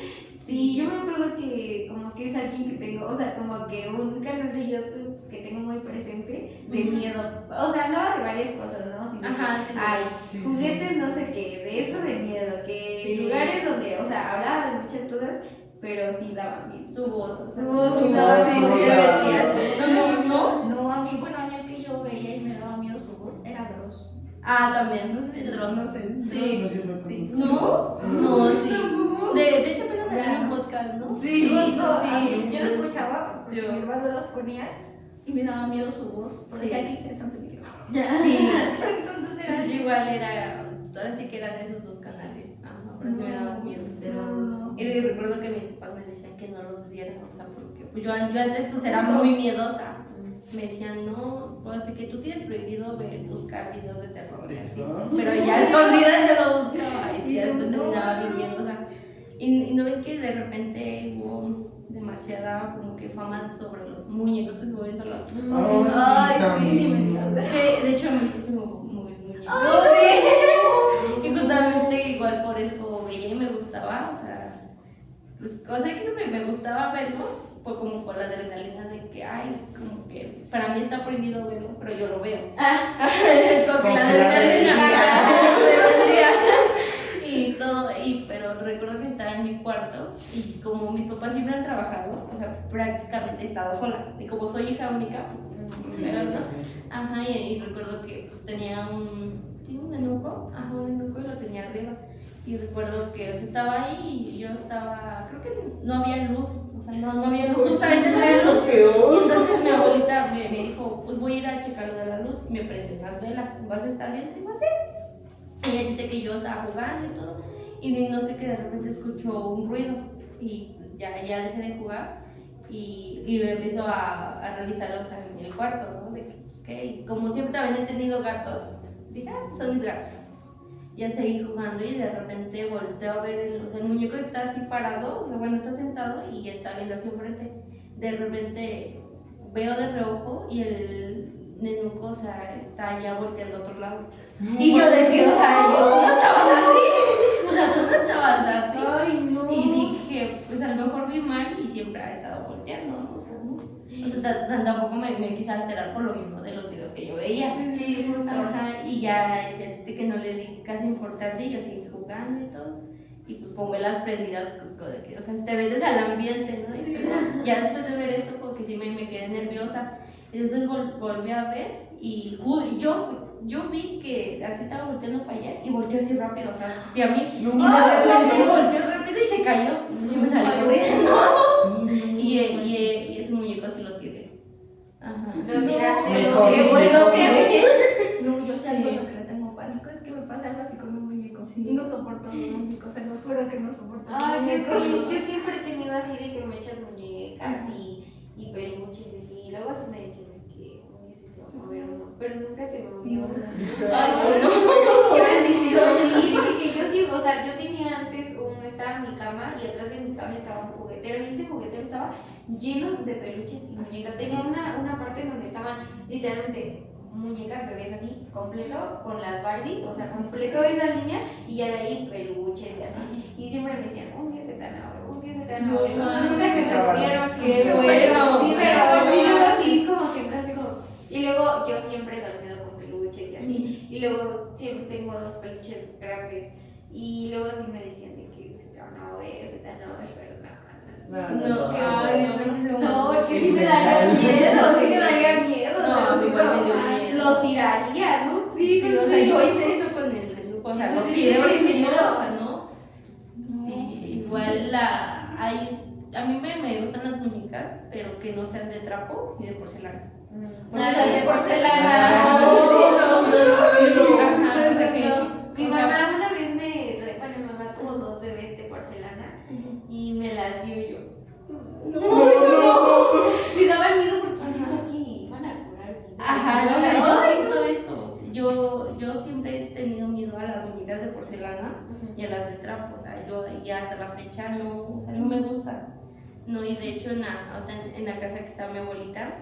Sí, yo me acuerdo que como que es alguien que tengo, o sea, como que un canal de YouTube que tengo muy presente de miedo. O sea, hablaba de varias cosas, ¿no? Así de que, Ajá, sí. ay, Sí, sí. juguetes no sé qué, de esto de miedo, que Sí. lugares donde, o sea, hablaba de muchas cosas, pero sí daban miedo. Su voz. Su voz, Su sí, voz, sí, sí, sí, te sí. metías. No. No, a mí, bueno, a mí el que yo veía y me daba miedo su voz era Dross. Ah, también, no sé si el dron, no sé. Sí. Sí. ¿No? No, sí. De hecho, apenas salió en un podcast, ¿no? Sí, sí. Yo lo escuchaba, porque Yo. mi hermano los ponía y me daba miedo su voz. Por Sí. decía, qué interesante video. Sí. Entonces era Yo igual era, ahora sí que eran esos dos canales. Ajá, pero sí me daban miedo. Dross. Y recuerdo que mis papás me decían que no los viera, o sea, porque pues yo antes pues era muy miedosa. Me decían, no, pues así que tú tienes prohibido buscar videos de terror. y así. Eso. Pero ya escondidas yo lo buscaba y ya después terminaba viviendo, o sea. Y no ven que de repente hubo demasiada como que fama sobre los muñecos que se mueven solos. Oh, sí, Ay, también. Sí, de hecho a mí sí se me muy muñeco. Y justamente igual por eso veía y me gustaba, o sea, pues cosa que me gustaba verlos, fue como por la adrenalina de que, ay, como que para mí está prohibido verlo, pero yo lo veo. Como que Como la que la adrenalina y todo, pero recuerdo que estaba en mi cuarto y como mis papás siempre han trabajado, o sea, prácticamente he estado sola. Y como soy hija única, pues, Sí, pero, ¿no? sí. Ajá, y recuerdo que pues, tenía un enuco, ajá, un enuco y lo tenía arriba. Y recuerdo que o sea, estaba ahí y yo estaba, creo que no había luz, o sea, no había luz, justamente no había luz. Peor. Entonces mi abuelita me dijo, pues voy a ir a checar lo de la luz y me prenden las velas, ¿vas a estar bien? Y digo, sí. Y ya chiste que yo estaba jugando y todo, y no sé que de repente escucho un ruido y ya dejé de jugar y me empiezo a revisar, o sea, en el cuarto, ¿no? De que, pues, ¿qué? Y como siempre también he tenido gatos, dije, son mis gatos. Ya seguí jugando y de repente volteo a ver, o sea, el muñeco está así parado, o sea, bueno, está sentado y está viendo hacia enfrente. De repente veo de reojo y el nenuco, o sea, está ya volteando a otro lado. Y yo de que, o sea, tú no estabas así, o sea, tú no estabas así. Ay, no. Y dije, pues a lo mejor vi mal y siempre ha estado volteando, ¿no? O sea, ¿no? O sea, tampoco me quise alterar por lo mismo de los videos que yo veía. Sí, justo. Ajá, y ya que no le di casi importancia y yo seguí jugando y todo. Y pues con velas prendidas, pues, de que, o sea, te metes al ambiente, ¿no? Y, pero ya después de ver eso, como que sí me quedé nerviosa. Y después volví a ver y yo vi que así estaba volteando para allá y volteó así rápido, o sea, hacia mí. Y de repente volteó rápido y se cayó. Y sí me salió corriendo. Y ese muñeco así lo tiene. Ajá. Lo miraste. Mejor, Qué mejor. bueno que No, yo sé Sí. algo de lo que le tengo pánico, es que me pasa algo así con un muñeco. Sí. No soporto los muñecos, se los juro que no soporto los Ay, muñecos. yo siempre he tenido así de que muchas muñecas y peluches y así. Y luego sí me decían de que un día se te va a mover uno, pero nunca se movió. Ay, no. Qué bendición. Sí, porque yo sí, o sea, yo tenía antes estaba en mi cama y atrás de mi cama estaba un juguetero y ese juguetero estaba lleno de peluches y muñecas. Tenía una parte en donde estaban literalmente muñecas bebés así, completo con las Barbies, o sea, completo esa línea y ya de ahí peluches y así. Y siempre me decían, un día se te van a mover, un día se te van a mover. No, Nunca se me movieron. qué bueno. Sí, pero sí, luego sí, como que entras como... Y luego yo siempre he dormido con peluches y así. Y luego siempre tengo dos peluches grandes. Y luego sí me decían de que se te van a mover, se te van a mover, pero no. No, ay, no, sí se me No, movió. porque sí me daría miedo, sí me daría miedo. No, a mí igual me dio Ay, miedo. Lo tiraría, ¿no? Sí, Sí, o sea, yo hice eso con el nenuco, o sea, Sí, lo sí, tiré sí, porque sí, no, no. o sea, no. Sí, igual a mí me gustan las muñecas, pero que no sean de trapo ni de porcelana. Las de porcelana. Ajá, o sea que... Mi o sea, mamá una vez bueno, mi mamá tuvo dos bebés de porcelana y me las dio yo. Me daba miedo porque siento que iban a curar. Ajá, o sea, yo siento eso. Yo siempre he y a las de trapo, o sea, yo ya hasta la fecha no, o sea, no me gusta. No, y de hecho en la casa que estaba mi abuelita,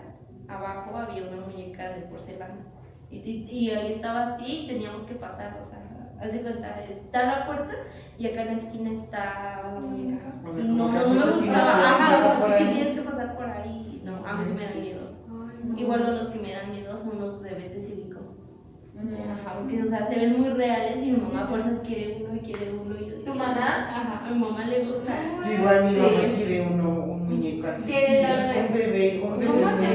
abajo había una muñeca de porcelana. Y ahí estaba así y teníamos que pasar, o sea, haz de cuenta, está la puerta y acá en la esquina está la muñeca. O sea, Y como no, que a no me fuerza tienes gustaba, que ajá, pasar o por sea, sí ahí. tienes que pasar por ahí, no, a mí sí me dan miedo. Igual los que me dan miedo son los bebés de silicón. Ajá, porque, o sea, se ven muy reales y mi mamá a fuerzas quiere uno y quiere uno. Y yo ¿Tu dije, mamá? Ajá, a mi mamá le gusta. Igual mi Sí. mamá quiere un muñeco así. ¿Qué? Un bebé. ¿Cómo se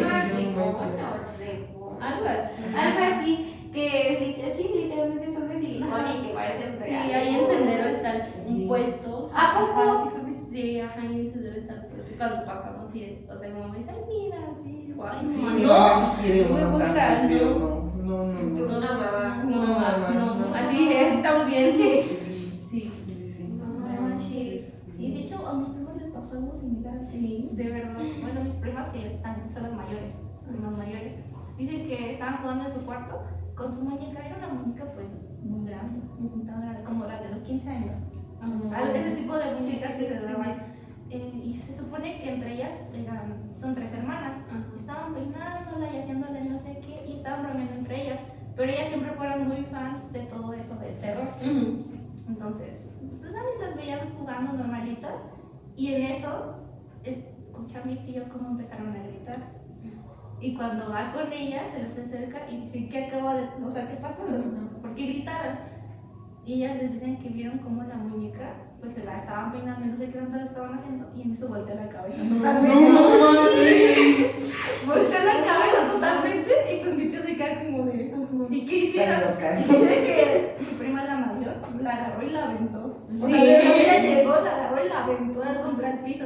llama? No ¿Ribón manches. o rebo? Algo así. Algo así, que sí, literalmente son de silicona y que parecen Sí, reales. ahí en Sendero está Sí. un puesto. ¿A poco? Ajá, sí, creo que sí, ajá, ahí en Sendero está el puesto. Y cuando pasamos, sí, o sea, mi mamá dice, ay, mira, sí, guay, Sí, mamá, mi no, mamá sí quiere no me uno gusta, también, pero no. Tú no. una mamá. No, No, mamá, no, no. así es, estamos bien, sí. Sí, Sí, No manches. Sí, de hecho, a mis primos les pasó algo similar. sí. De verdad. Bueno, mis primas que ya son las mayores, primas mayores, dicen que estaban jugando en su cuarto con su muñeca. Era una muñeca, pues, muy grande, tan grande, como las de los 15 años. Ese tipo de muñecas que se daban. Y se supone que entre ellas son 3 hermanas. Estaban peinándola y haciéndole no sé qué, y estaban bromeando entre ellas. Pero ellas siempre fueron muy fans de todo eso del terror. Entonces, pues a mí las veíamos jugando normalitas. Y en eso, escucha a mi tío cómo empezaron a gritar. Y cuando va con ella, se les acerca y dice, ¿qué acaba de...? O sea, ¿qué pasó? ¿Por qué gritaron? Y ellas les decían que vieron cómo la muñeca, pues se la estaban peinando y no sé qué tanto la estaban haciendo. Y en eso voltea la cabeza totalmente. Voltea la cabeza totalmente y pues mi tío se queda como de... ¿Y qué hicieron? Están Y locas. dice que mi prima la mayor la agarró y la aventó. O sea, Sí. ella llegó, la agarró y la aventó contra el piso.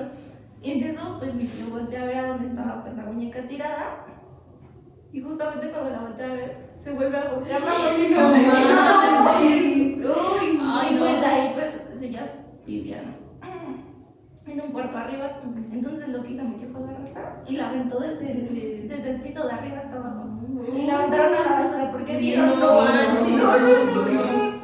Y en eso, pues mi tío voltea a ver a dónde estaba pues, la muñeca tirada. Y justamente cuando la voltea a ver, se vuelve a voltear la muñeca. No manches. Uy, Y pues ahí, pues ellas vivían en un cuarto arriba. Entonces lo que hizo mi tío fue agarrarla y la aventó desde el piso de arriba hasta abajo. Y la aventaron a la basura porque Sí, dieron no no manches.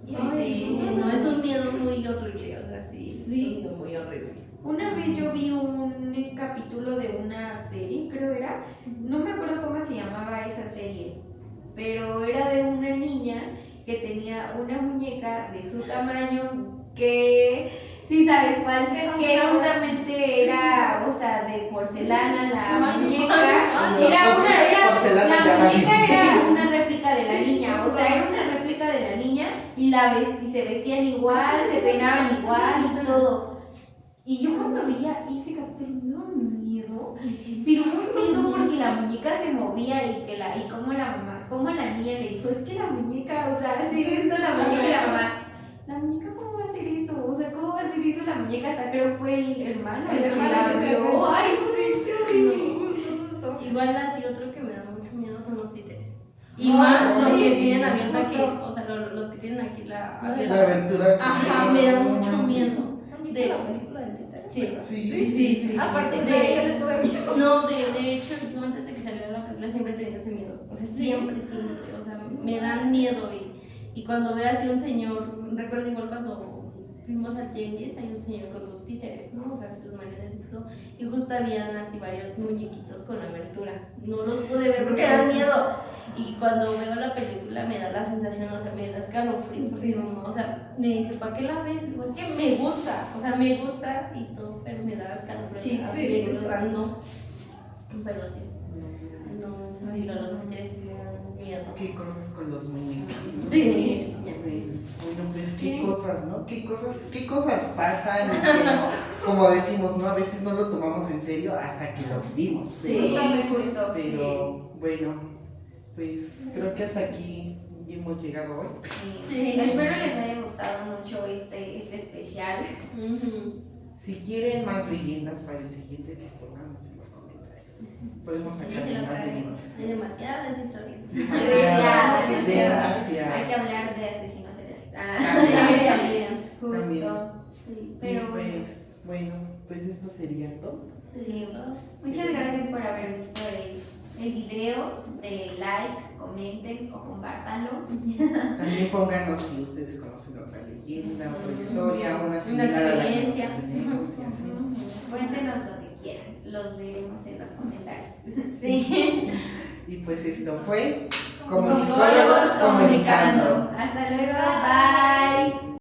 Y Sí, no, es un miedo muy horrible, o sea, sí, es un miedo muy horrible. Una vez yo vi un capítulo de una serie, creo era, no me acuerdo cómo se llamaba esa serie, pero era de una niña que tenía una muñeca de su tamaño que, sí sabes cuál, que justamente era, o sea, de porcelana la muñeca, Porcelana la ya muñeca vale. era una réplica de la niña, o sea, era una réplica de la niña y y se vestían igual, se peinaban igual y todo. Y yo cuando veía ese capítulo me dio un miedo, pero un miedo porque la muñeca se movía y como la mamá, como la niña le dijo, es que la muñeca, o sea, hace eso la muñeca y la mamá, la muñeca cómo va a hacer eso, o sea, cómo va a hacer eso la muñeca, hasta creo fue el hermano el que la que se vio, aventó. ay sí, qué horrible. Igual así otro que me da mucho miedo son los títeres. Y Ay, más los que sí, tienen abierta aquí, justo. o sea, los que tienen aquí la La abierta. abertura. Ajá, me da mucho miedo. ¿Han visto De- la película del títere? Sí. Sí. Aparte de ahí yo le tuve miedo. No, de hecho, yo antes de que saliera la película siempre tenía ese miedo. O sea, siempre. O sea, me dan miedo. Y cuando veo así un señor, recuerdo igual cuando fuimos al tianguis, hay un señor con dos títeres, ¿no? O sea, sus marionetas y todo. Y justo habían así varios muñequitos con abertura. No los pude ver porque dan miedo. Y cuando veo la película me da la sensación, o sea, me da escalofrío. Sí. O sea, me dice, ¿para qué la ves? Y digo, es que me gusta, o sea, me gusta y todo, pero me da escalofrío. Sí, así sí, de sí, verdad, sí. no. Pero sí, no, sí, los títeres me dan miedo. ¿Qué cosas con los muñecos? ¿no? Sí. Bueno, pues qué cosas, ¿no? ¿Qué cosas pasan? Y que, como decimos, ¿no? A veces no lo tomamos en serio hasta que lo vivimos. Sí, justo. Pero bueno, pues creo que hasta aquí hemos llegado hoy. Sí. Espero les haya gustado mucho este especial. Si quieren más leyendas para el siguiente, les pongamos en los comentarios. Podemos sacar más leyendas. Hay demasiadas historias. Demasiadas. Hay que hablar de asesinos seriales. También. Justo. Sí. Pero Y pues, bueno, pues esto sería todo. Sí. Muchas gracias por haber visto el video, denle like, comenten o compártanlo. También pónganos si ustedes conocen otra leyenda, otra historia, una similar experiencia. a la que tenemos y así. Cuéntenos lo que quieran, los leeremos en los comentarios. Sí. Y pues esto fue Comunicólogos comunicando. Hasta luego, bye.